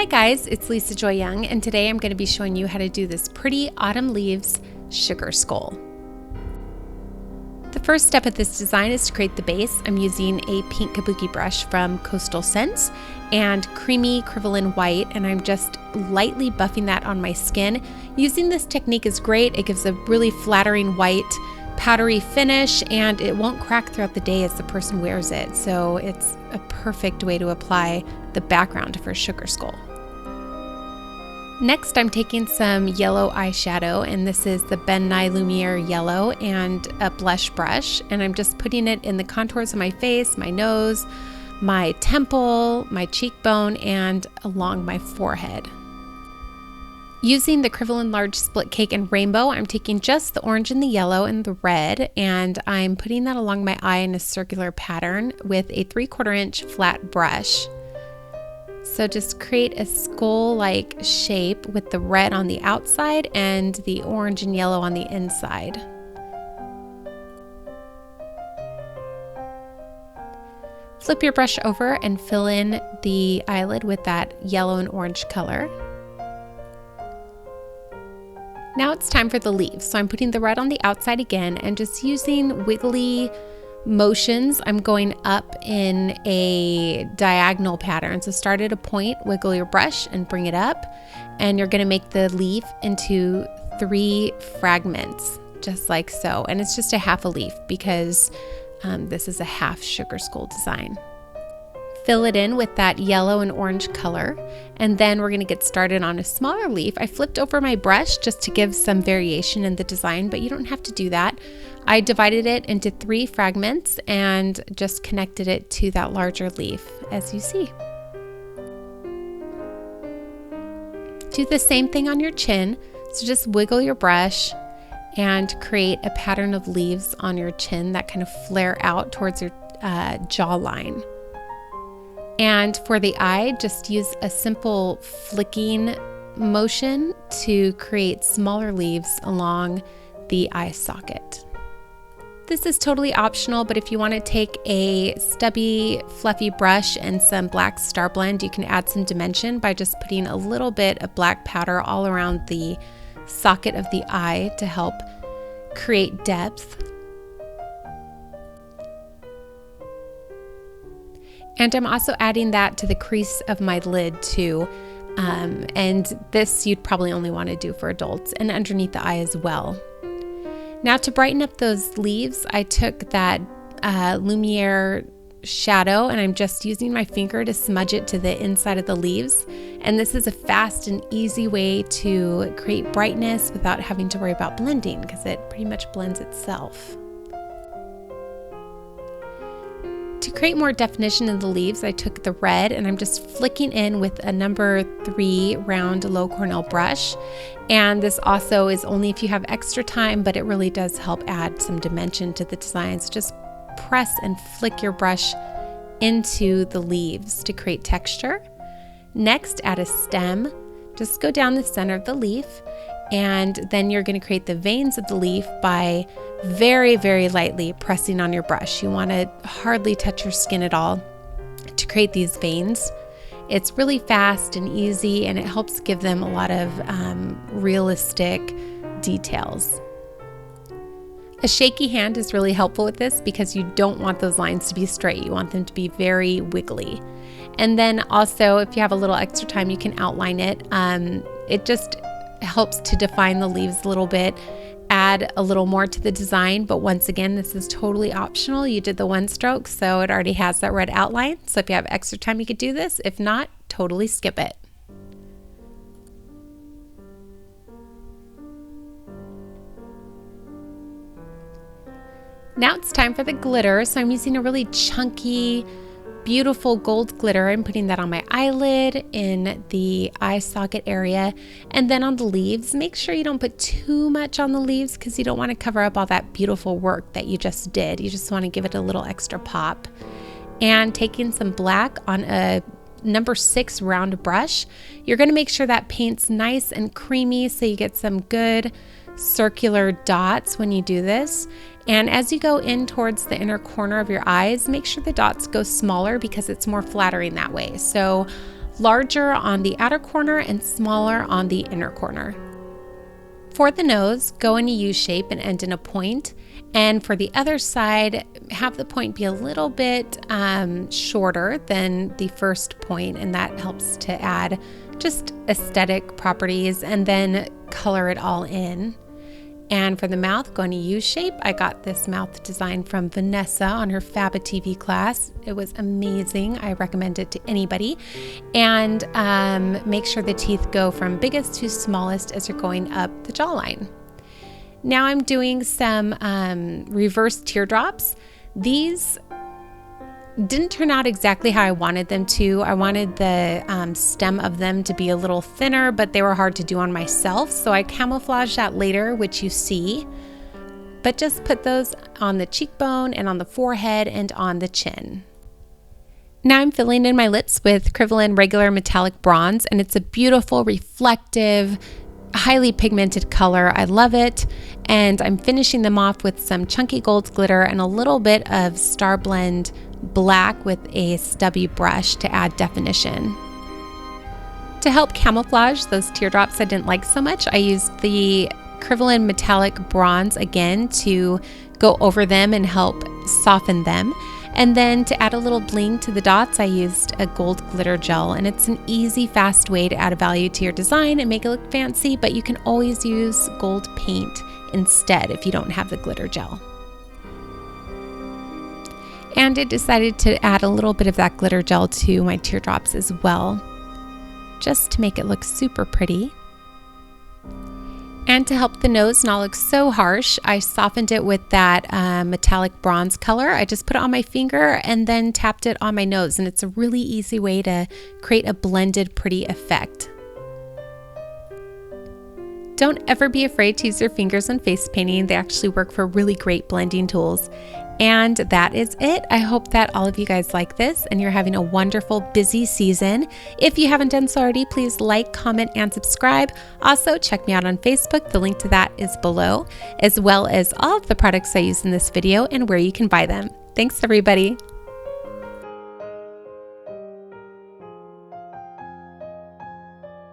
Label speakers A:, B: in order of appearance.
A: Hi guys, it's Lisa Joy Young, and today I'm going to be showing you how to do this pretty autumn leaves sugar skull. The first step of this design is to create the base. I'm using a pink kabuki brush from Coastal Scents and creamy Kryvaline white, and I'm just lightly buffing that on my skin. Using this technique is great. It gives a really flattering white powdery finish, and it won't crack throughout the day as the person wears it, so it's a perfect way to apply the background of her sugar skull. Next, I'm taking some yellow eyeshadow, and this is the Ben Nye Lumiere Yellow, and a blush brush, and I'm just putting it in the contours of my face, my nose, my temple, my cheekbone, and along my forehead. Using the Kryvaline Large Split Cake and Rainbow, I'm taking just the orange and the yellow and the red, and I'm putting that along my eye in a circular pattern with a 3/4 inch flat brush. So just create a skull-like shape with the red on the outside and the orange and yellow on the inside. Flip your brush over and fill in the eyelid with that yellow and orange color. Now it's time for the leaves. So I'm putting the red on the outside again and just using wiggly motions. I'm going up in a diagonal pattern. So start at a point, wiggle your brush and bring it up, and you're going to make the leaf into 3 fragments, just like so. And it's just a half a leaf because this is a half sugar skull design. Fill it in with that yellow and orange color, and then we're going to get started on a smaller leaf. I flipped over my brush just to give some variation in the design, but you don't have to do that. I divided it into 3 fragments and just connected it to that larger leaf, as you see. Do the same thing on your chin, so just wiggle your brush and create a pattern of leaves on your chin that kind of flare out towards your jawline. And for the eye, just use a simple flicking motion to create smaller leaves along the eye socket. This is totally optional, but if you want to take a stubby, fluffy brush and some black star blend, you can add some dimension by just putting a little bit of black powder all around the socket of the eye to help create depth. And I'm also adding that to the crease of my lid too. And this you'd probably only want to do for adults, and underneath the eye as well. Now to brighten up those leaves, I took that Lumiere shadow, and I'm just using my finger to smudge it to the inside of the leaves. And this is a fast and easy way to create brightness without having to worry about blending, because it pretty much blends itself. To create more definition in the leaves, I took the red and I'm just flicking in with a number 3 round low cornel brush. And this also is only if you have extra time, but it really does help add some dimension to the designs. Just press and flick your brush into the leaves to create texture. Next, add a stem. Just go down the center of the leaf, and then you're going to create the veins of the leaf by very, very lightly pressing on your brush. You want to hardly touch your skin at all to create these veins. It's really fast and easy, and it helps give them a lot of realistic details. A shaky hand is really helpful with this because you don't want those lines to be straight. You want them to be very wiggly. And then also, if you have a little extra time, you can outline it. It just helps to define the leaves a little bit, add a little more to the design, but once again, this is totally optional. You did the 1 stroke, so it already has that red outline. So if you have extra time, you could do this. If not, totally skip it. Now it's time for the glitter. So I'm using a really chunky, beautiful gold glitter. I'm putting that on my eyelid, in the eye socket area, and then on the leaves. Make sure you don't put too much on the leaves because you don't want to cover up all that beautiful work that you just did. You just want to give it a little extra pop. And taking some black on a number 6 round brush, you're going to make sure that paint's nice and creamy so you get some good circular dots when you do this. And as you go in towards the inner corner of your eyes, make sure the dots go smaller because it's more flattering that way. So larger on the outer corner and smaller on the inner corner. For the nose, go in a U shape and end in a point. And for the other side, have the point be a little bit shorter than the first point, and that helps to add just aesthetic properties, and then color it all in. And for the mouth, go in a U shape. I got this mouth design from Vanessa on her Faba TV class. It was amazing. I recommend it to anybody. And make sure the teeth go from biggest to smallest as you're going up the jawline. Now I'm doing some reverse teardrops. These didn't turn out exactly how I wanted them to. I wanted the stem of them to be a little thinner, but they were hard to do on myself. So I camouflaged that later, which you see. But just put those on the cheekbone and on the forehead and on the chin. Now I'm filling in my lips with Kryvaline Regular Metallic Bronze, and it's a beautiful, reflective, highly pigmented color. I love it. And I'm finishing them off with some chunky gold glitter and a little bit of Star Blend black with a stubby brush to add definition. To help camouflage those teardrops I didn't like so much, I used the Kryvaline Metallic Bronze again to go over them and help soften them. And then to add a little bling to the dots, I used a gold glitter gel, and it's an easy, fast way to add a value to your design and make it look fancy, but you can always use gold paint instead if you don't have the glitter gel. And I decided to add a little bit of that glitter gel to my teardrops as well, just to make it look super pretty. And to help the nose not look so harsh, I softened it with that metallic bronze color. I just put it on my finger and then tapped it on my nose, and it's a really easy way to create a blended, pretty effect. Don't ever be afraid to use your fingers on face painting. They actually work for really great blending tools. And that is it. I hope that all of you guys like this and you're having a wonderful, busy season. If you haven't done so already, please like, comment, and subscribe. Also, check me out on Facebook. The link to that is below, as well as all of the products I use in this video and where you can buy them. Thanks, everybody.